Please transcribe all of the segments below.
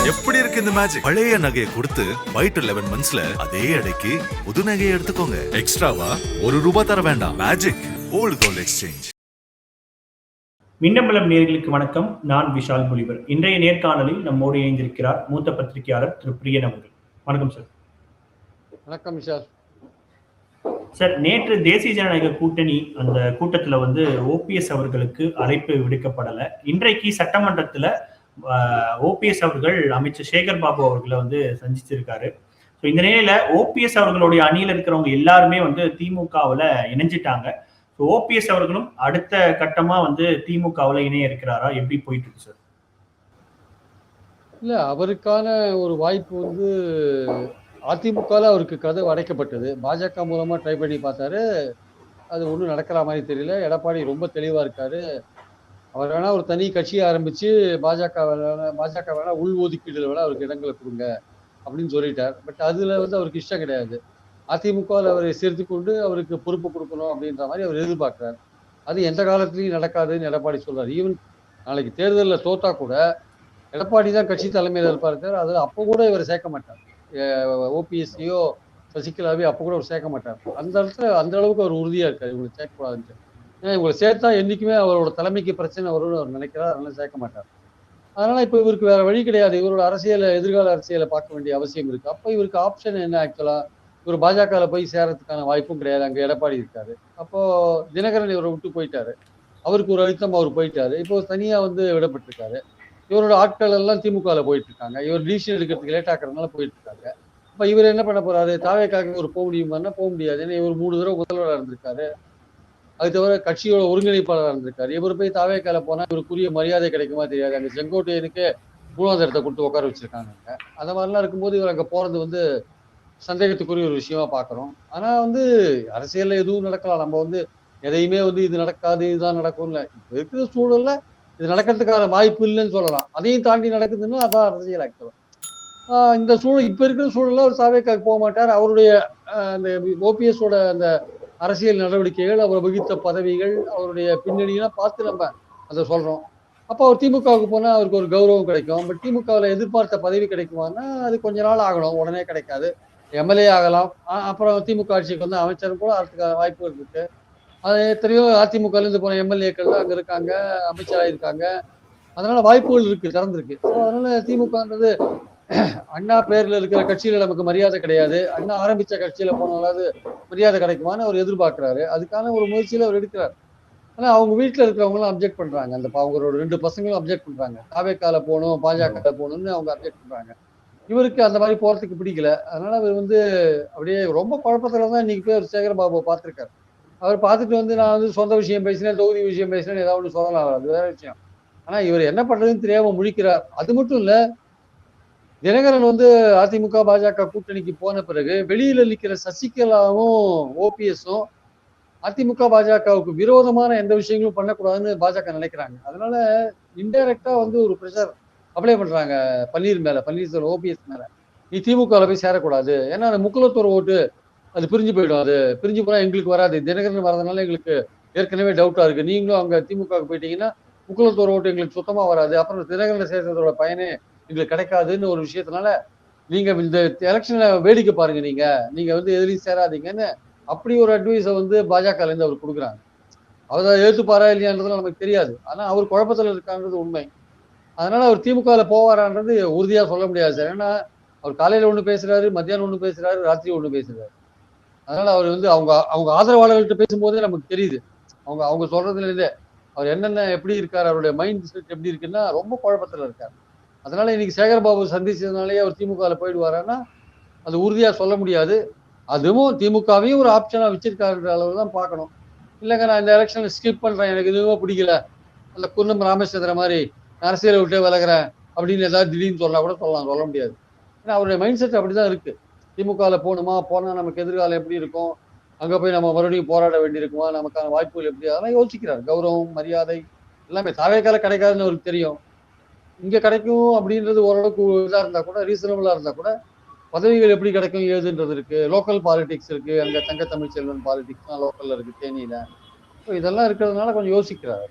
எப்படி இருக்கு இந்த மேஜிக்? பழைய நகையை கொடுத்து ஒயிட் 11 மந்த்ஸ்ல அதே அடைக்கு புது நகையை எடுத்துக்கோங்க. எக்ஸ்ட்ராவா ₹1 தர வேண்டாம். Magic old gold exchange. Minnambalam நேயர்களுக்கு வணக்கம். நான் விஷால் புலிவர். இன்றைய நேர்காணலில் நம்மோடு இணைந்திருக்கிறார் மூத்த பத்திரிகையாளர் திரு பிரியன் அவர்கள். வணக்கம் சார். வணக்கம் விஷால். சார், நேற்று தேசிய ஜனநாயக கூட்டணி அந்த கூட்டத்துல ஓபிஎஸ் அவர்களுக்கு அழைப்பு விடுக்கப்படல. இன்றைக்கு சட்டமன்றத்துல ஓபிஎஸ் அவர்கள் அமைச்சர் சேகர் பாபு அவர்களை சந்திச்சிருக்காரு. இந்த நிலையில ஓபிஎஸ் அவர்களுடைய அணியில இருக்கிறவங்க எல்லாருமே திமுகவுல இணைஞ்சிட்டாங்க. ஓபிஎஸ் அவர்களும் அடுத்த கட்டமா திமுகவுல இணைய இருக்கிறாரா? எப்படி போயிட்டு இருக்கு சார்? இல்ல, அவருக்கான ஒரு வாய்ப்பு அதிமுகல அவருக்கு கதவு அடைக்கப்பட்டது. பாஜக மூலமா ட்ரை பண்ணி பார்த்தாரு. அது ஒன்றும் நடக்கிற மாதிரி தெரியல. எடப்பாடி ரொம்ப தெளிவா இருக்காரு. அவர் வேணா ஒரு தனி கட்சியை ஆரம்பிச்சு பாஜக வேணா உள் ஒதுக்கீடுல வேணா அவருக்கு இடங்களை கொடுங்க அப்படின்னு சொல்லிட்டார். பட் அதுல அவருக்கு இஷ்டம் கிடையாது. அதிமுகவில் அவரை சேர்த்து கொண்டு அவருக்கு பொறுப்பு கொடுக்கணும் அப்படின்ற மாதிரி அவர் எதிர்பார்க்கிறார். அது எந்த காலத்திலையும் நடக்காதுன்னு எடப்பாடி சொல்றாரு. ஈவன் நாளைக்கு தேர்தலில் தோத்தா கூட எடப்பாடி தான் கட்சி தலைமையில் இருப்பார். அது அப்போ கூட இவர் சேர்க்க மாட்டார். ஓபிஎஸ்சியோ சசிகலாவையோ அப்போ கூட அவர் சேர்க்க மாட்டார். அந்த இடத்துல அந்த அளவுக்கு அவர் உறுதியா இருக்காரு இவங்களை சேர்க்கக்கூடாதுன்ட்டு. ஏன்னா இவங்களை சேர்த்தா என்னைக்குமே அவரோட தலைமைக்கு பிரச்சனை வரும்னு அவர் நினைக்கிறார். அதனால சேர்க்க மாட்டார். அதனால இப்போ இவருக்கு வேற வழி கிடையாது. இவரோட எதிர்கால அரசியலை பார்க்க வேண்டிய அவசியம் இருக்கு. அப்போ இவருக்கு ஆப்ஷன் என்ன? ஆக்சுவலா இவர் பாஜகவில் போய் சேரத்துக்கான வாய்ப்பும் கிடையாது. அங்கே எடப்பாடி இருக்காரு. அப்போ தினகரன் இவரை விட்டு போயிட்டாரு. அவருக்கு ஒரு அழுத்தம், அவர் போயிட்டாரு. இப்போ தனியா விடப்பட்டிருக்காரு. இவரோட ஆட்கள் எல்லாம் திமுகவில் போயிட்டு இருக்காங்க. இவர் டிசிஷன் எடுக்கிறதுக்கு லேட் ஆக்குறதுனால போயிட்டு இருக்காங்க. அப்ப இவர் என்ன பண்ண போறாரு? தாவேக்காக ஒரு போக முடியுமான்னா போக முடியாது. ஏன்னா இவர் 3 தடவை முதல்வராக இருந்திருக்காரு. அது தவிர கட்சியோட ஒருங்கிணைப்பாளராக இருந்திருக்காரு. இவர் போய் தாவேக்கால போனா இவருக்குரிய மரியாதை கிடைக்குமா தெரியாது. அங்க செங்கோட்டையனுக்கு 3ஆவது இடத்தை கொடுத்து உட்கார வச்சிருக்காங்க. அந்த மாதிரிலாம் இருக்கும்போது இவர் அங்க போறது சந்தேகத்துக்குரிய ஒரு விஷயமா பாக்குறோம். ஆனா அரசியல்ல எதுவும் நடக்கலாம். நம்ம எதையுமே இது நடக்காது, இதுதான் நடக்கும்ல. இப்ப இருக்கிற சூழல்ல இது நடக்கிறதுக்கான வாய்ப்பு இல்லைன்னு சொல்லலாம். அதையும் தாண்டி நடக்குதுன்னா அதான் அரசியல் ஆக்சுவலா. இந்த சூழல் இப்ப இருக்கிற சூழல்ல அவர் தாவேக்காக்கு போக மாட்டார். அவருடைய அந்த ஓபிஎஸோட அந்த அரசியல் நடவடிக்கைகள், அவர் வகித்த பதவிகள், அவருடைய பின்னணியெல்லாம் பார்த்து நம்ம அதை சொல்றோம். அப்போ அவர் திமுகவுக்கு போனா அவருக்கு ஒரு கௌரவம் கிடைக்கும். பட் திமுகவில் எதிர்பார்த்த பதவி கிடைக்குமான்னா அது கொஞ்ச நாள் ஆகணும், உடனே கிடைக்காது. எம்எல்ஏ ஆகலாம். அப்புறம் திமுக ஆட்சிக்கு அமைச்சரும் கூட அதுக்கான வாய்ப்பு இருக்கு. அது எத்தனையோ அதிமுக இருந்து போன எம்எல்ஏக்கள் அங்க இருக்காங்க, அமைச்சராக இருக்காங்க. அதனால வாய்ப்புகள் இருக்கு, திறந்திருக்கு. அதனால திமுகன்றது அண்ணா பேர்ல இருக்கிற கட்சியில நமக்கு மரியாதை கிடையாது. அண்ணா ஆரம்பிச்ச கட்சியில போனாலாவது மரியாதை கிடைக்குமான்னு அவர் எதிர்பார்க்கிறாரு. அதுக்கான ஒரு முயற்சியில அவர் எடுக்கிறார். ஆனா அவங்க வீட்டுல இருக்கிறவங்க எல்லாம் அப்ஜெக்ட் பண்றாங்க. அந்த அவங்களோட 2 பசங்களும் அப்ஜெக்ட் பண்றாங்க. தாவேக்கால போகணும், பாஜக போகணும்னு அவங்க அப்ஜெக்ட் பண்றாங்க. இவருக்கு அந்த மாதிரி போறதுக்கு பிடிக்கல. அதனால அவர் அப்படியே ரொம்ப குழப்பத்துலதான் இன்னைக்கு போய் சேகரபாபுவை பார்த்திருக்காரு. அவர் பார்த்துட்டு நான் சொந்த விஷயம் பேசினேன், தொகுதி விஷயம் பேசினேன், ஏதாவது ஒன்று சொல்லலாம். அது வேற விஷயம். ஆனா இவர் என்ன பண்றதுன்னு தெரியாம முழிக்கிறார். அது மட்டும் இல்ல, தினகரன் அதிமுக பாஜக கூட்டணிக்கு போன பிறகு வெளியில நிக்கிற சசிகலாவும் ஓபிஎஸும் அதிமுக பாஜகவுக்கு விரோதமான எந்த விஷயங்களும் பண்ணக்கூடாதுன்னு பாஜக நினைக்கிறாங்க. அதனால இன்டைரக்டா ஒரு பிரஷர் அப்ளை பண்றாங்க பன்னீர்செல்வம் ஓபிஎஸ் மேல. நீ திமுகவில் போய் சேரக்கூடாது. ஏன்னா அந்த முக்குலத்தோர் ஓட்டு அது பிரிஞ்சு போயிடும். அது பிரிஞ்சு போனா எங்களுக்கு வராது. தினகரன் வரதுனால எங்களுக்கு ஏற்கனவே டவுட்டா இருக்கு. நீங்களும் அங்க திமுகவுக்கு போயிட்டீங்கன்னா முக்குலத்தோர் ஓட்டு எங்களுக்கு சுத்தமா வராது. அப்புறம் தினகரனை சேர்த்ததோட பயனே எங்களுக்கு கிடைக்காதுன்னு ஒரு விஷயத்தினால நீங்க இந்த எலெக்ஷன்ல வேடிக்கை பாருங்க. நீங்க எதுலையும் சேராதீங்கன்னு அப்படி ஒரு அட்வைஸை பாஜக இருந்து அவர் கொடுக்குறாங்க. அவர் ஏற்றுப்பாரா இல்லையான்றதுலாம் நமக்கு தெரியாது. ஆனா அவர் குழப்பத்தில் இருக்கான்றது உண்மை. அதனால அவர் திமுகவில் போவாரான்றது உறுதியா சொல்ல முடியாது சார். ஏன்னா அவர் காலையில ஒண்ணு பேசுறாரு, மத்தியானம் ஒண்ணு பேசுறாரு, ராத்திரி ஒண்ணு பேசுறாரு. அதனால அவர் அவங்க அவங்க ஆதரவாளர்கள்ட்ட பேசும்போதே நமக்கு தெரியுது. அவங்க அவங்க சொல்றதுல இருந்தே அவர் என்னென்ன எப்படி இருக்காரு, அவருடைய மைண்ட் செட் எப்படி இருக்குன்னா ரொம்ப குழப்பத்துல இருக்காரு. அதனால இன்னைக்கு சேகர்பாபு சந்திச்சதுனாலேயே அவர் திமுகவில் போயிடுவாரான்னா அது உறுதியா சொல்ல முடியாது. அதுவும் திமுகவையும் ஒரு ஆப்ஷனா வச்சிருக்காருன்ற அளவு தான் பார்க்கணும். இல்லைங்க நான் இந்த எலெக்ஷன்ல ஸ்கிப் பண்றேன், எனக்கு எதுவுமே பிடிக்கல, அந்த குன்னம் ராமச்சந்திர மாதிரி அரசியலை விட்டு விலகிறேன் அப்படின்னு ஏதாவது திடீர்னு சொன்னா கூட சொல்ல முடியாது. ஏன்னா அவருடைய மைண்ட் செட் அப்படிதான் இருக்கு. திமுகவில் போனா நமக்கு எதிர்காலம் எப்படி இருக்கும், அங்க போய் நம்ம மறுபடியும் போராட வேண்டியிருக்குமா, நமக்கான வாய்ப்புகள் எப்படி, அதெல்லாம் யோசிக்கிறார். கௌரவம், மரியாதை எல்லாமே தாவேக்கால கிடைக்காதுன்னு அவருக்கு தெரியும். இங்க கிடைக்கும் அப்படின்றது ஓரளவுக்கு இதா இருந்தா கூட, ரீசனபிளா இருந்தா கூட பதவிகள் எப்படி கிடைக்கும் ஏதுன்றது இருக்கு. லோக்கல் பாலிடிக்ஸ் இருக்கு. அங்க தங்க தமிழ்ச்செல்வன் பாலிடிக்ஸ் லோக்கல்ல இருக்கு தேனியில. இதெல்லாம் இருக்கிறதுனால கொஞ்சம் யோசிக்கிறார்.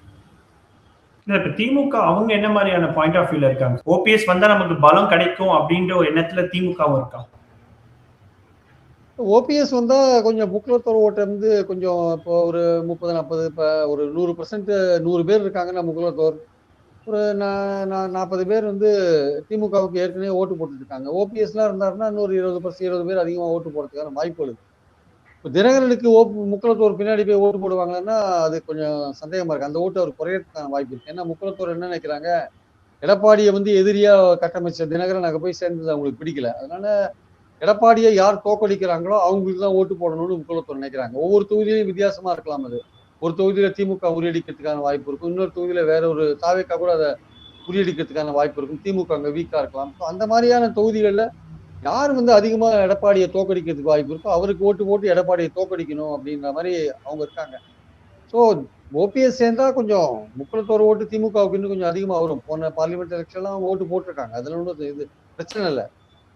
இல்ல இப்ப திமுக அவங்க என்ன மாதிரியான பாயிண்ட் ஆஃப் வியூல இருக்காங்க? ஓபிஎஸ் வந்தா நமக்கு பலம் கிடைக்கும் அப்படின்ற ஒரு எண்ணத்துல திமுகவும் இருக்கா? ஓபிஎஸ் வந்தா கொஞ்சம் முக்குலத்தோர் ஓட்டை வந்து கொஞ்சம் இப்போ ஒரு 30-40 இப்போ ஒரு 100% 100 பேர் இருக்காங்கன்னா முக்குலத்தோர் ஒரு 40 பேர் வந்து திமுகவுக்கு ஏற்கனவே ஓட்டு போட்டுட்டு இருக்காங்க. ஓபிஎஸ்லாம் இருந்தாருன்னா இன்னொரு 20 பேர் அதிகமாக ஓட்டு போடுறதுக்கான வாய்ப்புகள் இருக்கு. இப்போ தினகரனுக்கு முக்குலத்தோர் பின்னாடி போய் ஓட்டு போடுவாங்கன்னா அது கொஞ்சம் சந்தேகமா இருக்கு. அந்த ஓட்டு அவர் குறையறதுக்கான வாய்ப்பு இருக்கு. ஏன்னா முக்குலத்தோர் என்ன நினைக்கிறாங்க, எடப்பாடியை வந்து எதிரியா கட்டமைச்ச தினகரன் அங்கே போய் சேர்ந்தது அவங்களுக்கு பிடிக்கல. அதனால எடப்பாடியை யார் தோக்கடிக்கிறாங்களோ அவங்களுக்கு தான் ஓட்டு போடணும்னு முக்குலத்தோர் நினைக்கிறாங்க. ஒவ்வொரு தொகுதியிலையும் வித்தியாசமா இருக்கலாம். அது ஒரு தொகுதியில திமுக முறியடிக்கிறதுக்கான வாய்ப்பு இருக்கும், இன்னொரு தொகுதியில வேற ஒரு தாவேக்கா கூட அதை முறியடிக்கிறதுக்கான வாய்ப்பு இருக்கும், திமுக அங்க வீக்கா இருக்கலாம். அந்த மாதிரியான தொகுதிகளில் யார் வந்து அதிகமா எடப்பாடியை தோக்கடிக்கிறதுக்கு வாய்ப்பு இருக்கோ அவருக்கு ஓட்டு போட்டு எடப்பாடியை தோக்கடிக்கணும் அப்படின்ற மாதிரி அவங்க இருக்காங்க. ஸோ ஓபிஎஸ் சேர்ந்தா கொஞ்சம் முக்குலத்தோர் ஓட்டு திமுகவுக்கு இன்னும் கொஞ்சம் அதிகமா வரும். போன பார்லிமெண்ட் எலெக்ஷன்லாம் ஓட்டு போட்டிருக்காங்க, அதுல ஒன்றும் இது பிரச்சனை இல்லை.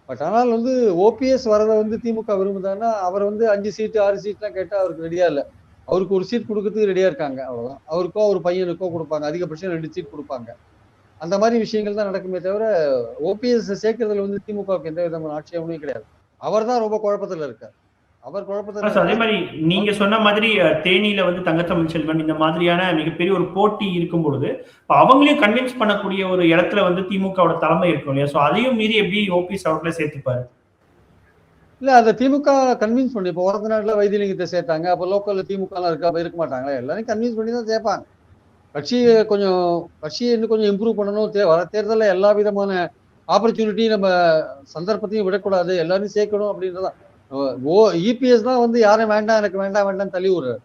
பட் ஆனால் வந்து ஓபிஎஸ் வரதை வந்து திமுக விரும்புதான்னா அவர் வந்து 5 சீட்டு 6 சீட்லாம் கேட்டா அவருக்கு ரெடியா இல்லை. அவருக்கு ஒரு சீட் கொடுக்கறதுக்கு ரெடியா இருக்காங்க, அவ்வளவுதான். அவருக்கோ ஒரு பையனுக்கோ கொடுப்பாங்க, அதிகபட்சம் 2 சீட் கொடுப்பாங்க. அந்த மாதிரி விஷயங்கள் தான் நடக்குமே தவிர ஓபிஎஸ் சேர்க்கறதுல வந்து திமுகவுக்கு எந்த விதமான ஆட்சேபனையும் கிடையாது. அவர் தான் ரொம்ப குழப்பத்துல இருக்கார். அவர் குழப்பத்துல அதே மாதிரி நீங்க சொன்ன மாதிரி தேனியில வந்து தங்கத்தமிழ் செல்வன் இந்த மாதிரியான மிகப்பெரிய ஒரு போட்டி இருக்கும் பொழுது அவங்களையும் கன்வின்ஸ் பண்ணக்கூடிய ஒரு இடத்துல வந்து திமுகவோட தலைமை இருக்கும் இல்லையா? சோ அதையும் மீறி எப்படி ஓபிஎஸ் அவர்களை சேர்த்துப்பாரு? இல்ல அந்த திமுக கன்வின்ஸ் பண்ணி இப்போ உரத்த நாட்டுல வைத்தியலிங்கத்தை சேர்த்தாங்க, அப்ப லோக்கல்ல திமுக எல்லாம் இருக்க மாட்டாங்களா? எல்லாரையும் கன்வின்ஸ் பண்ணி தான் சேர்ப்பாங்க. கட்சியை இன்னும் கொஞ்சம் இம்ப்ரூவ் பண்ணணும். வர தேர்தலில் எல்லா விதமான ஆப்பர்ச்சுனிட்டியும் நம்ம சந்தர்ப்பத்தையும் விடக்கூடாது, எல்லாரையும் சேர்க்கணும் அப்படின்றதான். இபிஎஸ் தான் வந்து யாரும் வேண்டாம் எனக்கு வேண்டாம் தள்ளி விடுறாரு.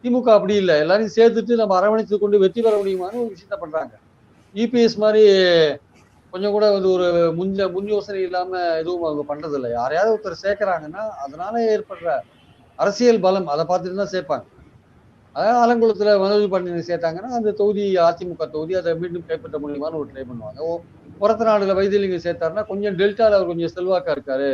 திமுக அப்படி இல்லை, எல்லாரையும் சேர்த்துட்டு நம்ம அரவணைத்து கொண்டு வெற்றி பெற முடியுமான ஒரு விஷயத்த பண்றாங்க. இபிஎஸ் மாதிரி கொஞ்சம் கூட வந்து ஒரு முன் யோசனை இல்லாம எதுவும் அவங்க பண்றது இல்லை. யாரையாவது ஒருத்தர் சேர்க்கிறாங்கன்னா அதனால ஏற்படுற அரசியல் பலம் அதை பார்த்துட்டு தான் சேர்ப்பாங்க. அதாவது ஆலங்குளத்துல மனோஜ் பாண்டியனை சேர்த்தாங்கன்னா அந்த தொகுதி அதிமுக தொகுதி, அதை மீண்டும் கைப்பற்ற முடியுமான்னு ஒரு ட்ரை பண்ணுவாங்க. புறத்த நாடுல வைத்தியலிங்கம் சேர்த்தாருன்னா கொஞ்சம் டெல்டால அவர் கொஞ்சம் செல்வாக்கா இருக்காரு,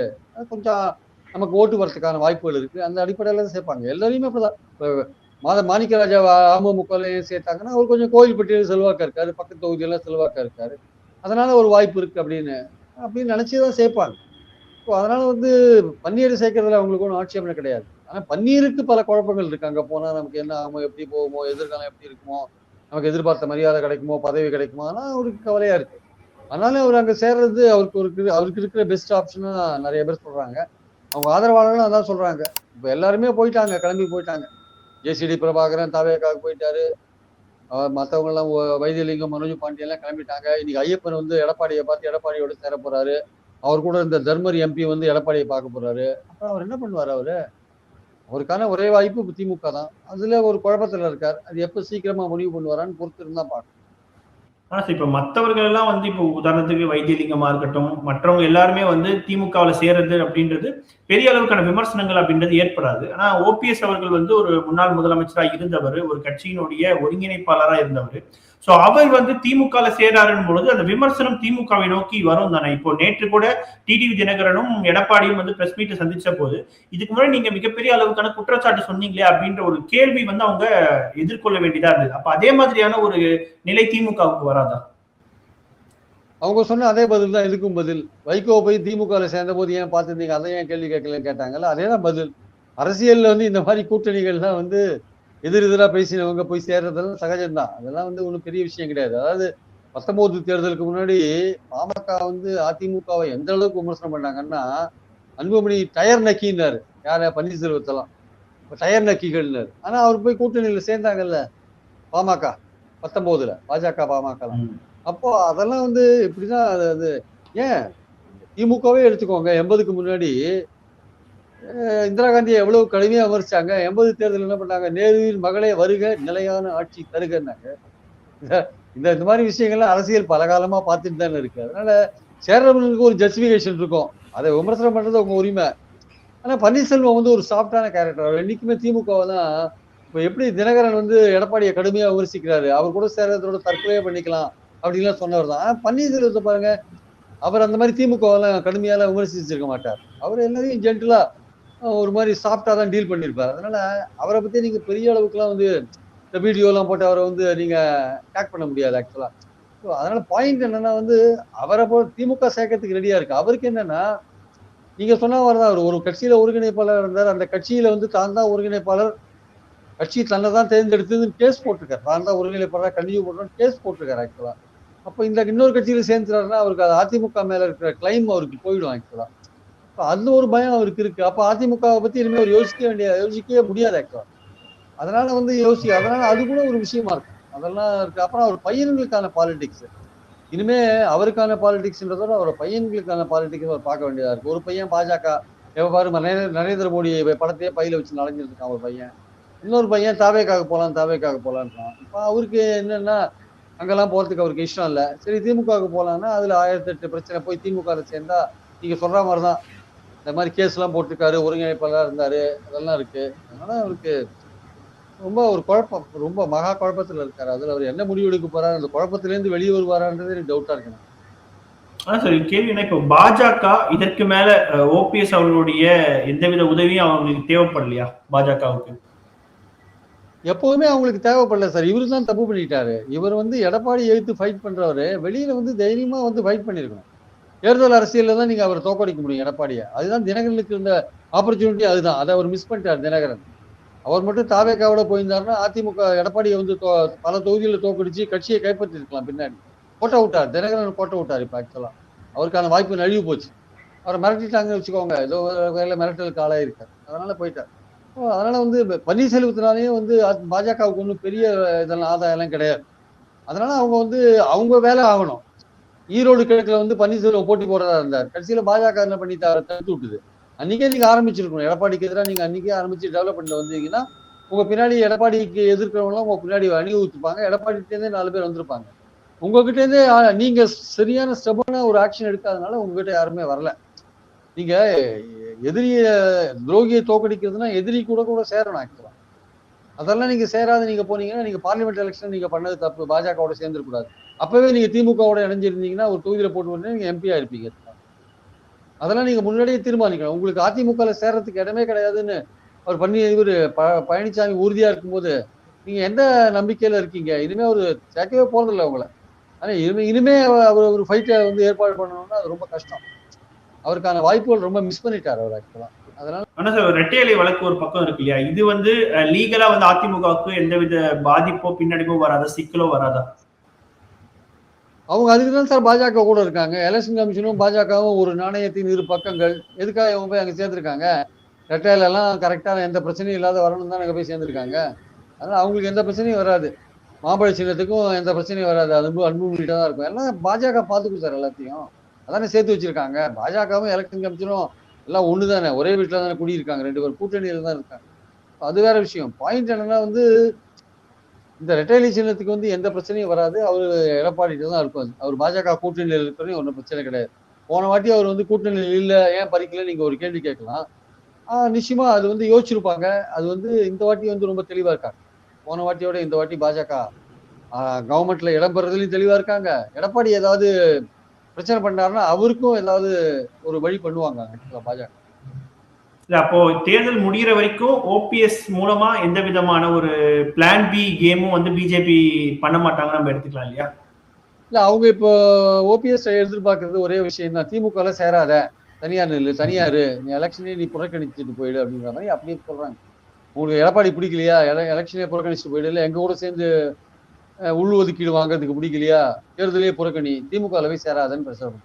கொஞ்சம் நமக்கு ஓட்டு வரதுக்கான வாய்ப்புகள் இருக்கு, அந்த அடிப்படையில தான் சேர்ப்பாங்க. எல்லாரையுமே அப்படிதான். மாணிக்கராஜா அமமுகலையும் சேர்த்தாங்கன்னா அவர் கொஞ்சம் கோயில்பட்டியல் செல்வாக்கா இருக்காரு, பக்கத்து தொகுதியெல்லாம் செல்வாக்கா இருக்காரு, அதனால ஒரு வாய்ப்பு இருக்கு அப்படின்னு நினைச்சுதான் சேர்ப்பாங்க. ஸோ அதனால வந்து பன்னீர் சேர்க்கறதுல அவங்களுக்கு ஒன்றும் ஆட்சேபனை கிடையாது. ஆனா பன்னீருக்கு பல குழப்பங்கள் இருக்கு. அங்க போனா நமக்கு என்ன ஆகுமோ, எப்படி போகுமோ, எதிர்காலம் எப்படி இருக்குமோ, நமக்கு எதிர்பார்த்த மரியாதை கிடைக்குமோ, பதவி கிடைக்குமோ, அதெல்லாம் அவருக்கு கவலையா இருக்கு. அதனால அவர் அங்க சேர்றது அவருக்கு இருக்கிற பெஸ்ட் ஆப்ஷனா நிறைய பேர் சொல்றாங்க. அவங்க ஆதரவாளர்களும் அதான் சொல்றாங்க. இப்ப எல்லாருமே போயிட்டாங்க, கிளம்பி போயிட்டாங்க. ஜேசிடி பிரபாகரன் தாவேக்காவுக்கு போயிட்டாரு, மற்றவங்க எல்லாம் வைத்தியலிங்கம் மனோஜ் பாண்டியன் எல்லாம் கிளம்பிட்டாங்க. இன்னைக்கு ஐயப்பன் வந்து எடப்பாடியை பார்த்து எடப்பாடியோட சேர போறாரு. அவர் கூட இந்த தர்மர் எம்பி வந்து எடப்பாடியை பார்க்க போறாரு. அப்புறம் அவர் என்ன பண்ணுவாரு? அவருக்கான ஒரே வாய்ப்பு திமுக தான். அதுல ஒரு குழப்பத்துல இருக்கார். அது எப்ப சீக்கிரமா முடிவு பண்ணுவாரான்னு பொறுத்து இருந்தா பார்க்கணும். இப்ப மற்றவர்கள் எல்லாம் வந்து இப்போ உதாரணத்துக்கு வைத்தியலிங்கமா இருக்கட்டும், மற்றவங்க எல்லாருமே வந்து திமுகவுல சேர்றது அப்படின்றது பெரிய அளவுக்கான விமர்சனங்கள் அப்படின்றது ஏற்படாது. ஆனா ஓபிஎஸ் அவர்கள் வந்து ஒரு முன்னாள் முதலமைச்சரா இருந்தவர், ஒரு கட்சியினுடைய ஒருங்கிணைப்பாளரா இருந்தவர். சோ அவர் வந்து திமுகல சேராருன்னு பொழுது அந்த விமர்சனம் திமுகவை நோக்கி வரும் தானே. இப்போ நேற்று கூட டிடிவி தினகரனும் எடப்பாடியும் வந்து பிரஸ் மீட் சந்திச்ச போது இதுக்கு முன்னாடி நீங்க மிகப்பெரிய அளவுக்கான குற்றச்சாட்டு சொன்னீங்களே அப்படின்ற ஒரு கேள்வி வந்து அவங்க எதிர்கொள்ள வேண்டியதா இருந்தது. அப்ப அதே மாதிரியான ஒரு நிலை திமுகவுக்கு வராதா? அவங்க சொன்ன அதே பதில் தான் இதுக்கும் பதில். வைகோ போய் திமுக சேர்ந்த போது ஏன் பார்த்துருந்தீங்க, அதை ஏன் கேள்வி கேட்கலன்னு கேட்டாங்கல்ல, அதே தான் பதில். அரசியல்ல வந்து இந்த மாதிரி கூட்டணிகள்லாம் வந்து எதிரெதிரா பேசினவங்க போய் சேர்றதெல்லாம் சகஜம்தான். அதெல்லாம் வந்து ஒன்றும் பெரிய விஷயம் கிடையாது. அதாவது 19 தேர்தலுக்கு முன்னாடி பாமக வந்து அதிமுகவை எந்த அளவுக்கு விமர்சனம் பண்ணாங்கன்னா, அன்புமணி டயர் நக்கின்னாரு யார பன்னீர்செல்வத்தெல்லாம், டயர் நக்கிகள்னாரு. ஆனா அவர் போய் கூட்டணியில சேர்ந்தாங்கல்ல பாமக 19ல, பாஜக பாமக. அப்போ அதெல்லாம் வந்து இப்படிதான். அது ஏன் திமுகவே எடுத்துக்கோங்க, 80க்கு முன்னாடி இந்திரா காந்தியை எவ்வளவு கடுமையா விமர்சிச்சாங்க. 80 தேர்தல் என்ன பண்ணாங்க, நேருவின் மகளே வருக நிலையான ஆட்சி தருகன்னாங்க. இந்த மாதிரி விஷயங்கள்லாம் அரசியல் பல காலமா பார்த்துட்டு தானே இருக்கு. அதனால சேர்றவங்களுக்கு ஒரு ஜஸ்டிபிகேஷன் இருக்கும், அதை விமர்சனம் பண்றது உங்க உரிமை. ஆனா பன்னீர்செல்வம் வந்து ஒரு சாஃப்டான கேரக்டர். அவர் என்னைக்குமே திமுக தான். இப்ப எப்படி தினகரன் வந்து எடப்பாடியை கடுமையா விமர்சிக்கிறாரு, அவர் கூட சேர்றதோட தற்கொலையே பண்ணிக்கலாம் அப்படின்லாம் சொன்னவர் தான். பன்னீர்செல்வத்தை பாருங்க, அவர் அந்த மாதிரி திமுகவெல்லாம் கடுமையால விமர்சிச்சிருக்க மாட்டார். அவர் எல்லாரையும் ஜென்டலா ஒரு மாதிரி சாஃப்டா தான் டீல் பண்ணியிருப்பார். அதனால அவரை பத்தி நீங்க பெரிய அளவுக்குலாம் வந்து இந்த வீடியோலாம் போட்டு அவரை வந்து நீங்க டேக் பண்ண முடியாது ஆக்சுவலா. அதனால பாயிண்ட் என்னன்னா வந்து அவரை திமுக சேர்க்கறதுக்கு ரெடியா இருக்கு. அவருக்கு என்னன்னா நீங்க சொன்ன மாதிரிதான் அவர் ஒரு கட்சியில ஒருங்கிணைப்பாளர் இருந்தார். அந்த கட்சியில வந்து தான் தான் ஒருங்கிணைப்பாளர், கட்சி தன்னை தான் தேர்ந்தெடுத்ததுன்னு கேஸ் போட்டிருக்காரு. தான் தான் ஒருங்கிணைப்பாளர் கண்டினியூ பண்றோம் கேஸ் போட்டிருக்காரு ஆக்சுவலா. அப்ப இந்த இன்னொரு கட்சியில சேர்ந்துறாருன்னா அவருக்கு அது அதிமுக மேல இருக்கிற கிளைம் அவருக்கு போயிடும் ஆக்சுவலா. அதுல ஒரு பயம் அவருக்கு இருக்கு. அப்ப அதிமுகவை பத்தி இனிமே அவர் யோசிக்கவே முடியாது ஆக்சுவலா. அதனால வந்து அதனால அது கூட ஒரு விஷயமா இருக்கும். அதெல்லாம் இருக்கு. அப்புறம் அவர் பையன்களுக்கான பாலிடிக்ஸ் இனிமே அவருக்கான பாலிடிக்ஸ்ன்றதோட அவர் பையன்களுக்கான பாலிடிக்ஸ் அவர் பார்க்க வேண்டியதா இருக்கு. ஒரு பையன் பாஜக பாரு நரேந்திர மோடி படத்தையே பையில வச்சு நடந்துட்டு இருக்கான் ஒரு பையன். இன்னொரு பையன் தாவேக்காக போலான்றான். இப்ப அவருக்கு என்னன்னா அங்கெல்லாம் போறதுக்கு அவருக்கு இஷ்டம் இல்ல. சரி திமுகவுக்கு போலான்னா அதுல 1008 பிரச்சனை. போய் திமுக சேர்ந்தா நீங்க சொல்ற மாதிரிதான் இந்த மாதிரி கேஸ் எல்லாம் போட்டிருக்காரு, ஒருங்கிணைப்பாளர் இருந்தாரு, அதெல்லாம் இருக்கு. அதனால அவருக்கு ரொம்ப ஒரு குழப்பம், ரொம்ப மகா குழப்பத்துல இருக்காரு. அதுல அவர் என்ன முடிவு எடுக்க போறாரு, அந்த குழப்பத்தில இருந்து வெளியே வருவாரான்றது எனக்கு டவுட்டா இருக்கு. சார் கேள்வி என்ன, இப்போ பாஜக இதற்கு மேல ஓபிஎஸ் அவர்களுடைய எந்தவித உதவியும் அவங்களுக்கு தேவைப்படலையா பாஜகவுக்கு? எப்பவுமே அவங்களுக்கு தேவைப்படல சார். இவரு தான் தப்பு பண்ணிட்டாரு. இவர் வந்து எடப்பாடி எழுத்து ஃபைட் பண்றவரு வெளியில வந்து தைரியமா வந்து ஃபைட் பண்ணிருக்கணும். தேர்தல் அரசியல்ல தான் நீங்க அவரை தோக்கடிக்க முடியும் எடப்பாடியை. அதுதான் தினகரனுக்கு இருந்த ஆப்பர்ச்சுனிட்டி. அதுதான் அதை அவர் மிஸ் பண்ணிட்டார் தினகரன். அவர் மட்டும் தாவேக்காவோட போயிருந்தாருன்னா அதிமுக எடப்பாடியை வந்து பல தொகுதிகளில் தோக்கடிச்சு கட்சியை கைப்பற்றி இருக்கலாம். பின்னாடி கோட்டை விட்டார் தினகரன், கோட்டை விட்டார். இப்ப ஆக்சுவலா அவருக்கான வாய்ப்பு நழுவி போச்சு. அவரை மிரட்டிட்டாங்கன்னு வச்சுக்கோங்க, ஏதோ வேலை மிரட்டலுக்கு ஆளாயிருக்காரு. அதனால போயிட்டார். அதனால வந்து பன்னீர்செல்வத்தினாலேயே வந்து பாஜகவுக்கு ஒன்றும் பெரிய இதெல்லாம் ஆதாயம் எல்லாம் கிடையாது. அதனால அவங்க வந்து அவங்க வேலை ஆகணும். ஈரோடு கிழக்குல வந்து பன்னீர்செல்வம் போட்டி போடுறதா இருந்தார். கடைசியில பாஜக என்ன பண்ணி தடுத்து விட்டுது. அன்னைக்கே நீங்க ஆரம்பிச்சிருக்கணும். எடப்பாடிக்கு எதிராக நீங்க அன்னைக்கே ஆரம்பிச்சு டெவலப்மெண்ட் வந்தீங்கன்னா உங்க பின்னாடி எடப்பாடிக்கு எதிர்க்கிறவங்களாம் உங்க பின்னாடி அணிவகுத்துப்பாங்க. எடப்பாடிகிட்ட இருந்தே 4 பேர் வந்திருப்பாங்க. உங்ககிட்ட இருந்தே நீங்க சரியான ஸ்டெபான ஒரு ஆக்ஷன் எடுக்காதனால உங்ககிட்ட யாருமே வரல. நீங்க எதிரிய துரோகியை தோக்கடிக்கிறதுனா எதிரி கூட சேரணும் ஆக்சுவலா. அதெல்லாம் நீங்க சேராத நீங்க போனீங்கன்னா நீங்க பார்லிமெண்ட் எலெக்ஷன் நீங்க பண்ணது தப்பு. பாஜகவோட சேர்ந்துருக்கூடாது. அப்பவே நீங்க திமுகவோட இணைஞ்சிருந்தீங்கன்னா ஒரு தொகுதியில போட்டு வந்து நீங்க எம்பியா இருப்பீங்க. அதெல்லாம் நீங்க முன்னாடியே தீர்மானிக்கணும். உங்களுக்கு அதிமுகல சேர்றதுக்கு இடமே கிடையாதுன்னு அவர் இவரு பழனிசாமி உறுதியா இருக்கும்போது நீங்க எந்த நம்பிக்கையில இருக்கீங்க? இனிமே ஒரு சேர்க்கவே போறதில்லை உங்களை. ஆனா இனிமே அவர் ஒரு ஃபைட்டை வந்து ஏற்பாடு பண்ணணும்னா அது ரொம்ப கஷ்டம். அவருக்கான வாய்ப்புகள் ரொம்ப மிஸ் பண்ணிட்டார் அவர் ஆக்சுவலா. அதனால ஆனா சார் ரெட்டை இலை வழக்கு ஒரு பக்கம் இருக்கு இல்லையா, இது வந்து லீகலா வந்து அதிமுகவுக்கு எந்தவித பாதிப்போ பின்னடைவோ வராதா, சிக்கலோ வராதா? அவங்க அதுக்கு தான் சார் பாஜக கூட இருக்காங்க. எலெக்ஷன் கமிஷனும் பாஜகவும் ஒரு நாணயத்தின் இரு பக்கங்கள். எதுக்காக இவங்க போய் அங்க சேர்ந்திருக்காங்க? ரெட்டையில எல்லாம் கரெக்டான எந்த பிரச்சனையும் இல்லாத வரணும் தான் அங்க போய் சேர்ந்திருக்காங்க. அதனால அவங்களுக்கு எந்த பிரச்சனையும் வராது. மாம்பழ சின்னத்துக்கும் எந்த பிரச்சனையும் வராது. அது அன்புமிட்டா தான் இருக்கும். எல்லாம் பாஜக பாத்துக்கும் சார் எல்லாத்தையும். அதானே சேர்த்து வச்சிருக்காங்க. பாஜகவும் எலெக்ஷன் கமிஷனும் எல்லாம் ஒண்ணுதானே, ஒரே வீட்டுல தானே குடியிருக்காங்க. 2 பேர் கூட்டணியில தான் இருக்காங்க. அது வேற விஷயம். பாயிண்ட் என்னன்னா வந்து இந்த ரெட்டையிலை சின்னத்துக்கு வந்து எந்த பிரச்சனையும் வராது. அவரு எடப்பாடிட்டு தான் இருக்கும். அவர் பாஜக கூட்டணியில் இருக்கிறதையும் ஒன்றும் பிரச்சனை கிடையாது. போன வாட்டி அவர் வந்து கூட்டணியில் இல்ல, ஏன் பறிக்கல நீங்க ஒரு கேள்வி கேட்கலாம். நிச்சயமா அது வந்து யோசிச்சிருப்பாங்க. அது வந்து இந்த வாட்டி வந்து ரொம்ப தெளிவா இருக்காங்க. போன வாட்டியோட இந்த வாட்டி பாஜக கவர்மெண்ட்ல இடம் பெறதுலயும் தெளிவா இருக்காங்க. எடப்பாடி ஏதாவது பிரச்சனை பண்ணாருன்னா அவருக்கும் ஏதாவது ஒரு வழி பண்ணுவாங்க பாஜக. அப்போ தேர்தல் முடிகிற வரைக்கும் ஓபிஎஸ் மூலமா எந்த விதமான ஒரு பிளான் பி கேமும் வந்து பிஜேபி பண்ண மாட்டாங்க நம்ம எடுத்துக்கலாம் இல்லையா? இல்ல அவங்க இப்போ ஓபிஎஸ் எதிர்பார்க்கறது ஒரே விஷயம் தான். திமுக சேராத, தனியார் நில்லு, தனியாரு, நீ எலெக்ஷனே நீ புறக்கணிச்சுட்டு போயிடு அப்படிங்கிற மாதிரி அப்படியே சொல்றாங்க. உங்களுக்கு எடப்பாடி பிடிக்கலையா, எலெக்ஷனே புறக்கணிச்சுட்டு போயிடு, இல்லை எங்க கூட சேர்ந்து உள் ஒதுக்கீடு வாங்குறதுக்கு பிடிக்கலையா, தேர்தலே புறக்கணி, திமுக போய் சேராதன்னு பேசுறாங்க.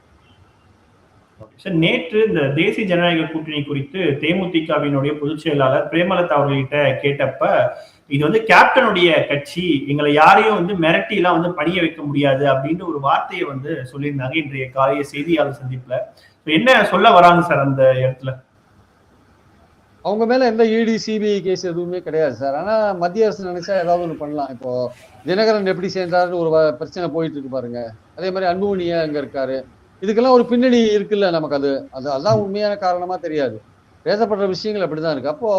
சார் நேற்று இந்த தேசிய ஜனநாயக கூட்டணி குறித்து தேமுதிகவினுடைய பொதுச் செயலாளர் பிரேமலதா அவர்கள்கிட்ட கேட்டப்ப இது வந்து கேப்டனுடைய கட்சி, எங்களை யாரையும் வந்து மிரட்டி எல்லாம் வந்து பணிய வைக்க முடியாது அப்படின்னு ஒரு வார்த்தையை வந்து சொல்லியிருந்தாங்க இன்றைய காலைய செய்தியாளர் சந்திப்புல. என்ன சொல்ல வராங்க சார் அந்த இடத்துல? அவங்க மேல எந்த இடி சிபிஐ கேஸ் எதுவுமே கிடையாது சார். ஆனா மத்திய அரசு நினைச்சா ஏதாவது ஒண்ணு பண்ணலாம். இப்போ தினகரன் எப்படி சேர்ந்தாருன்னு ஒரு பிரச்சனை போயிட்டு இருக்கு பாருங்க. அதே மாதிரி அன்புமணியா அங்க இருக்காரு. இதுக்கெல்லாம் ஒரு பின்னணி இருக்குல்ல நமக்கு. அதுதான் உண்மையான காரணமா தெரியாது. பேசப்படுற விஷயங்கள் அப்படிதான் இருக்கு. அப்போ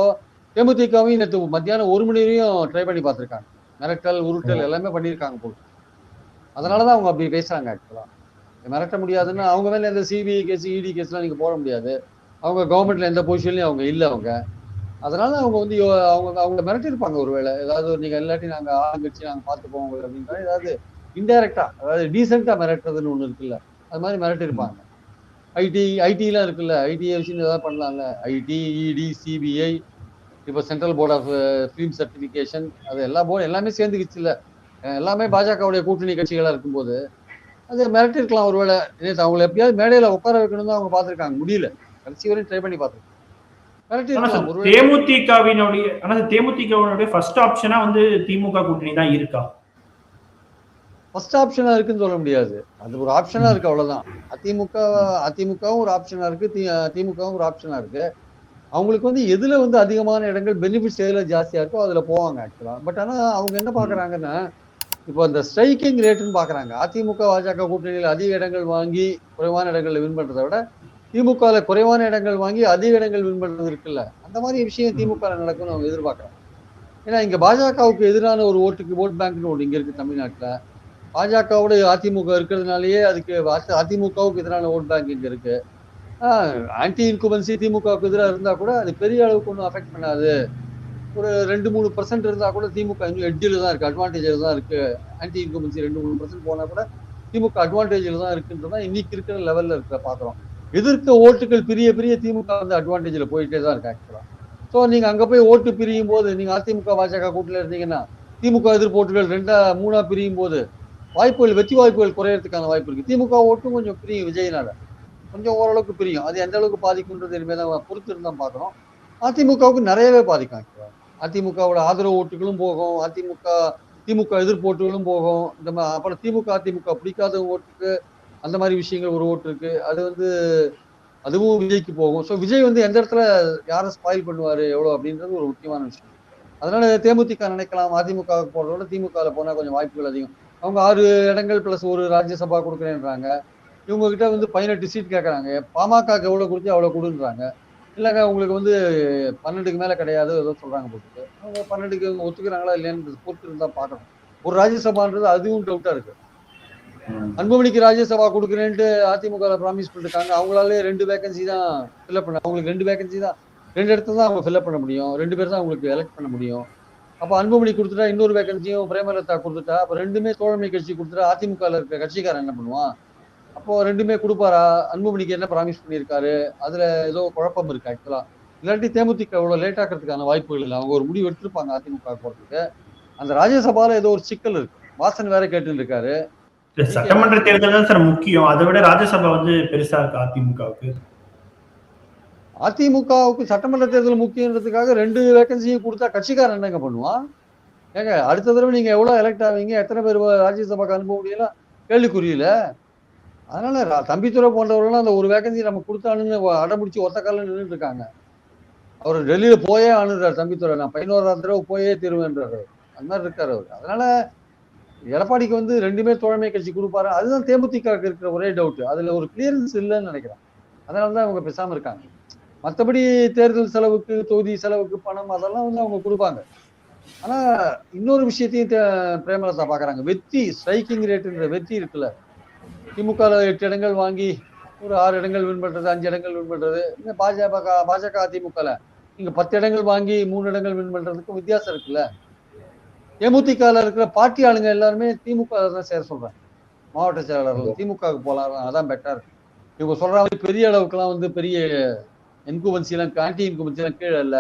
தேமுதிகவும் நேற்று மத்தியானம் 1 மணி வரையும் ட்ரை பண்ணி பார்த்திருக்காங்க. மிரட்டல், உருட்டல் எல்லாமே பண்ணியிருக்காங்க போல. அதனாலதான் அவங்க அப்படி பேசுறாங்க. ஆக்சுவலா மிரட்ட முடியாதுன்னா அவங்க மேல எந்த சிபிஐ கேஸ், இடி கேஸ் எல்லாம் நீங்க போட முடியாது. அவங்க கவர்மெண்ட்ல எந்த பொசிஷன்லயும் அவங்க இல்லை. அவங்க அதனால அவங்க வந்து அவங்க மிரட்டிருப்பாங்க ஒருவேளை, ஏதாவது நீங்க இல்லாட்டி நாங்க ஆளுங்கட்சி நாங்க பார்த்துப்போம் உங்களுக்கு அப்படின்ற ஏதாவது இன்டைரக்டா, அதாவது டீசெண்டா மிரட்டுறதுன்னு ஒண்ணு இருக்குல்ல, அது மாதிரி மிரட்டிருப்பாங்க. ஐடிலாம் இருக்குல்ல, ஐடியை வச்சு ஏதாவது பண்ணலாம்ல, ஐடி, இடி, சிபிஐ, இப்போ central board of film certification, அது எல்லா போர்டு எல்லாமே சேர்ந்துக்கிச்சு இல்ல, எல்லாமே பாஜகவுடைய கூட்டணி கட்சிகளா இருக்கும்போது அது மிரட்டிருக்கலாம் ஒருவேளை. அவங்களை எப்படியாவது மேடையில உட்கார வைக்கணும் தான் அவங்க பார்த்திருக்காங்க, முடியல. கடைசி வரையும் ட்ரை பண்ணி பார்த்திருக்காங்க. மிரட்டிருக்கலாம் ஒருவேளை. தேமுதிகவினுடைய ஃபர்ஸ்ட் ஆப்ஷனா வந்து திமுக கூட்டணி தான் இருக்கா? ஃபர்ஸ்ட் ஆப்ஷனா இருக்குன்னு சொல்ல முடியாது, அது ஒரு ஆப்ஷனா இருக்கு, அவ்வளவுதான். அதிமுகவும் ஒரு ஆப்ஷனா இருக்கு, திமுகவும் ஒரு ஆப்ஷனா இருக்கு. அவங்களுக்கு வந்து எதுல வந்து அதிகமான இடங்கள் பெனிஃபிட்ஸ் எதுல ஜாஸ்தியா இருக்கோ அதுல போவாங்க ஆக்சுவலா. பட் ஆனா அவங்க என்ன பாக்குறாங்கன்னா, இப்போ இந்த ஸ்ட்ரைக்கிங் ரேட்டுன்னு பாக்குறாங்க. அதிமுக பாஜக கூட்டணியில் அதிக இடங்கள் வாங்கி குறைவான இடங்கள்ல வின் பண்றதை விட திமுகல குறைவான இடங்கள் வாங்கி அதிக இடங்கள் வின் பண்றது இருக்குல்ல, அந்த மாதிரி விஷயம் திமுக நடக்கும்னு அவங்க எதிர்பார்க்கறாங்க. ஏன்னா இங்க பாஜகவுக்கு எதிரான ஒரு ஓட் பேங்க்னு ஒன்று இங்க இருக்கு தமிழ்நாட்டுல. பாஜகவோட அதிமுக இருக்கிறதுனாலயே அதுக்கு அதிமுகவுக்கு எதிரான ஓட் பேங்க் இங்க இருக்கு. ஆன்டி இன்குபன்சி திமுகவுக்கு எதிராக இருந்தா கூட அது பெரிய அளவுக்கு ஒன்றும் அஃபெக்ட் பண்ணாது. ஒரு 2-3% இருந்தா கூட திமுக இன்னும் எட்ஜில் தான் இருக்கு, அட்வான்டேஜில் தான் இருக்கு. ஆன்டி இன்குபன்சி 2-3% போனா கூட திமுக அட்வான்டேஜில் தான் இருக்குன்றதா இன்னைக்கு இருக்கிற லெவல்ல இருக்க பாக்குறோம். எதிர்க்க ஓட்டுகள் பிரிய பிரிய திமுக வந்து அட்வான்டேஜில் போயிட்டே தான் இருக்கு ஆக்சுவலா. ஸோ நீங்க அங்க போய் ஓட்டு பிரியும் போது, நீங்க அதிமுக பாஜக கூட்டணியில் இருந்தீங்கன்னா திமுக எதிர்ப்பு ஓட்டுகள் 2-3 பிரியும் போது வாய்ப்புகள், வெற்றி வாய்ப்புகள் குறையறதுக்கான வாய்ப்பு இருக்கு. திமுக ஓட்டும் கொஞ்சம் பிரியும், விஜயனால கொஞ்சம் ஓரளவுக்கு பிரியும். அது எந்த அளவுக்கு பாதிக்கும்ன்றது இனிமேதான் பொறுத்து இருந்தான் பார்க்கணும். அதிமுகவுக்கு நிறையவே பாதிக்கும் ஆக்சுவலா. அதிமுகவோட ஆதரவு ஓட்டுகளும் போகும், திமுக எதிர்ப்பு ஓட்டுகளும் போகும். அப்புறம் அதிமுக பிடிக்காத ஓட்டுக்கு அந்த மாதிரி விஷயங்கள் ஒரு ஓட்டு இருக்கு, அது வந்து அதுவும் விஜய்க்கு போகும். ஸோ விஜய் வந்து எந்த இடத்துல யாரை ஸ்பாயில் பண்ணுவாரு எவ்வளவு அப்படின்றது ஒரு முக்கியமான விஷயம். அதனால தேமுதிக நினைக்கலாம் அதிமுக போறத விட திமுக போனா கொஞ்சம் வாய்ப்புகள் அதிகம். அவங்க 6 இடங்கள் பிளஸ் ஒரு ராஜ்யசபா கொடுக்குறேன்றாங்க. இவங்க கிட்ட வந்து 18 சீட் கேட்கறாங்க. பாமகக்கு எவ்வளவு கொடுத்து அவ்வளவு கொடுன்றாங்க. இல்லைங்க உங்களுக்கு வந்து 12க்கு மேல கிடையாது ஏதோ சொல்றாங்க போட்டு. அவங்க 12க்கு ஒத்துக்கிறாங்களா இல்லையான்னு பொறுத்து இருந்தா பார்க்கணும். ஒரு ராஜ்யசபான்றது அதுவும் டவுட்டா இருக்கு. அன்புமணிக்கு ராஜ்யசபா கொடுக்குறேன்ட்டு அதிமுக ப்ராமிஸ் பண்ணிருக்காங்க. அவங்களாலே 2 வேகன்சி தான் ஃபில்அப் பண்ண, அவங்களுக்கு 2 வேகன்சி தான், 2 இடத்துல தான் அவங்க ஃபில்அப் பண்ண முடியும், 2 பேர் தான் அவங்களுக்கு எலெக்ட் பண்ண முடியும். அப்ப அன்புமணி கொடுத்துட்டா இன்னொரு வேகன்சியும் பிரேமலதா கொடுத்துட்டா, அப்ப 2மே தோழமை கட்சி கொடுத்துட்டா அதிமுக இருக்க கட்சிக்காரன் என்ன பண்ணுவான்? அப்போ 2மே கொடுப்பாரா? அன்புமணிக்கு என்ன ப்ராமிஸ் பண்ணியிருக்காரு? அதுல ஏதோ குழப்பம் இருக்கு ஆக்சுவலா. இல்லாட்டி தேமுதிக இவ்வளவு லேட் ஆக்கிறதுக்கான வாய்ப்புகள் இல்லை. அவங்க ஒரு முடிவு எடுத்திருப்பாங்க அதிமுக போறதுக்கு. அந்த ராஜ்யசபால ஏதோ ஒரு சிக்கல் இருக்கு. வாசன் வேற கேட்டு இருக்காரு. சட்டமன்ற தேர்தல் தான் சார் முக்கியம், அதை விட ராஜ்யசபா வந்து பெருசா இருக்கு அதிமுகவுக்கு. அதிமுகவுக்கு சட்டமன்ற தேர்தல் முக்கியன்றதுக்காக 2 வேகன்சியும் கொடுத்தா கட்சிக்காரன் என்னங்க பண்ணுவான்? ஏங்க அடுத்த தடவை நீங்க எவ்வளவு எலெக்ட் ஆவீங்க, எத்தனை பேர் ராஜ்யசபாக்கு அனுப்ப முடியல கேள்விக்குரியல. அதனால தம்பித்துறை போன்றவர்கள் அந்த ஒரு வேகன்சி நம்ம கொடுத்தானுன்னு அடம்பிடிச்சு ஒத்த கால நின்றுட்டு இருக்காங்க. அவர் டெல்லியில போயே ஆணுறாரு தம்பித்துறை, நான் 11ஆம் தடவை போயே தீருவேன்றாரு. அந்த மாதிரி இருக்காரு அவர். அதனால எடப்பாடிக்கு வந்து 2மே தோழமை கட்சி கொடுப்பாரு. அதுதான் தேமுதிக இருக்கிற ஒரே டவுட். அதுல ஒரு கிளியரன்ஸ் இல்லைன்னு நினைக்கிறேன். அதனாலதான் அவங்க பேசாம இருக்காங்க. மற்றபடி தேர்தல் செலவுக்கு, தொகுதி செலவுக்கு பணம் அதெல்லாம் வந்து அவங்க கொடுப்பாங்க. ஆனா இன்னொரு விஷயத்தையும் பிரேமலதா பாக்குறாங்க, வெற்றி ஸ்ட்ரைக்கிங் ரேட்டுன்ற வெற்றி இருக்குல்ல. திமுக 8 இடங்கள் வாங்கி ஒரு 6 இடங்கள் வின் பண்றது, 5 இடங்கள் வின் பண்றது. பாஜக அதிமுகல நீங்க 10 இடங்கள் வாங்கி 3 இடங்கள் வின் பண்றதுக்கும் வித்தியாசம் இருக்குல்ல. தேமுதிகல இருக்கிற பார்ட்டி ஆளுங்க எல்லாருமே திமுக தான் சேர சொல்றாங்க. மாவட்ட செயலாளர்கள் திமுகவுக்கு போலாம், அதான் பெட்டர். இவங்க சொல்ற மாதிரி பெரிய அளவுக்குலாம் வந்து பெரிய இன்குபன்சி எல்லாம், ஆன்டி இன்குபன்சி எல்லாம் கீழே இல்ல.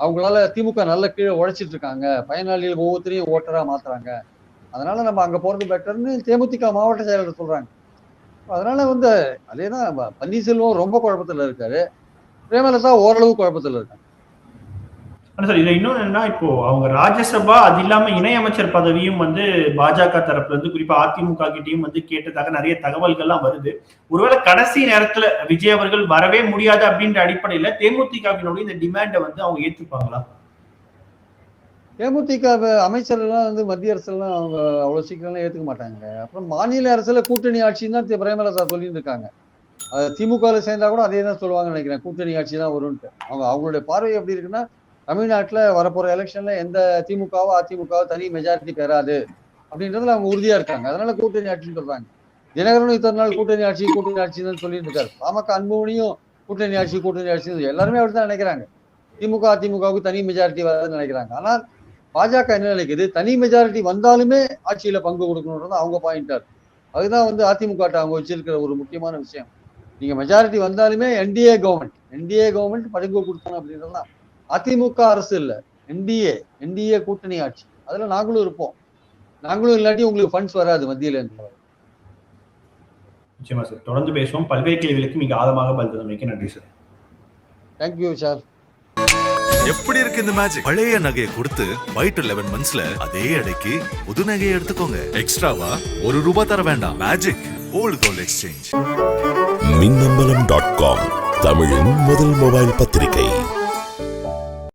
அவங்களால திமுக நல்ல கீழே உழைச்சிட்டு இருக்காங்க, பயனாளிகள் ஒவ்வொருத்தரையும் ஓட்டரா மாத்துறாங்க. அதனால நம்ம அங்க போறது பெட்டர்னு தேமுதிக மாவட்ட செயலாளர் சொல்றாங்க. அதனால வந்து அதேதான் பன்னீர்செல்வம் ரொம்ப குழப்பத்துல இருக்காரு, பிரேமலதா ஓரளவு குழப்பத்துல இருக்காங்க. சார் இதுல இன்னொன்னு என்னன்னா, இப்போ அவங்க ராஜ்யசபா அது இல்லாம இணையமைச்சர் பதவியும் வந்து பாஜக தரப்புல இருந்து குறிப்பா அதிமுக கிட்டையும் வந்து கேட்டதாக நிறைய தகவல்கள்லாம் வருது. ஒருவேளை கடைசி நேரத்துல விஜய் அவர்கள் வரவே முடியாது அப்படின்ற அடிப்படையில தேமுதிகவினுடைய இந்த டிமாண்டை வந்து அவங்க ஏற்றுப்பாங்களா? தேமுதிக அமைச்சர்கள் வந்து மத்திய அரசுலாம் அவங்க அவ்வளவு சீக்கிரம் ஏத்துக்க மாட்டாங்க. அப்புறம் மாநில அரசுல கூட்டணி ஆட்சின்னு தான் பிரேமலதா சொல்லிட்டு இருக்காங்க. திமுக சேர்ந்தா கூட அதே தான் சொல்லுவாங்கன்னு நினைக்கிறேன், கூட்டணி ஆட்சி தான் வரும்ட்டு. அவங்களுடைய பார்வை எப்படி இருக்குன்னா, தமிழ்நாட்டுல வரப்போற எலெக்ஷன்ல எந்த திமுகவோ அதிமுகவோ தனி மெஜாரிட்டி பெறாது அப்படின்றதுல அவங்க உறுதியா இருக்காங்க. அதனால கூட்டணி ஆட்சின்னு சொல்றாங்க. தினகரனும் இத்தனை நாள் கூட்டணி ஆட்சின்னு சொல்லிட்டு இருக்காரு. பாமக அன்புமணியும் கூட்டணி ஆட்சி எல்லாருமே அப்படித்தான் நினைக்கிறாங்க. திமுக அதிமுகவுக்கு தனி மெஜாரிட்டி வராதுன்னு நினைக்கிறாங்க. ஆனால் பாஜக என்ன நினைக்குது, தனி மெஜாரிட்டி வந்தாலுமே ஆட்சியில பங்கு கொடுக்கணுன்றது அவங்க பாயிண்டா இருக்கு. அதுதான் வந்து அதிமுக அவங்க வச்சிருக்கிற ஒரு முக்கியமான விஷயம். நீங்க மெஜாரிட்டி வந்தாலுமே என்டிஏ கவர்மெண்ட் பங்கு கொடுக்கணும் அப்படின்றதுதான். அதிமுக அரசு இல்ல, என்டிஏ கூட்டணி ஆட்சி. அதுல நாங்களும் இருப்போம். நாங்களும் இல்லாட்டி உங்களுக்கு ஃபண்ட்ஸ் வராது மத்தியில இருந்து. நிச்சயமா சார், தொடர்ந்து பேசுவோம். பல்வேறு கேள்விகளுக்கு மிக ஆழமாக பதில் தந்தமைக்கு நன்றி சார். Thank you sir. எப்படி இருக்கு இந்த மேஜிக்? பழைய நகையை கொடுத்து ஒயிட் 11 மந்த்ஸ்ல அதே எடைக்கு புது நகையை எடுத்துக்கோங்க. எக்ஸ்ட்ராவா ₹1 தர வேண்டாம். Magic old gold exchange. மின்னம்பலம்.com தமிழின் முதல் மொபைல் பத்திரிகை.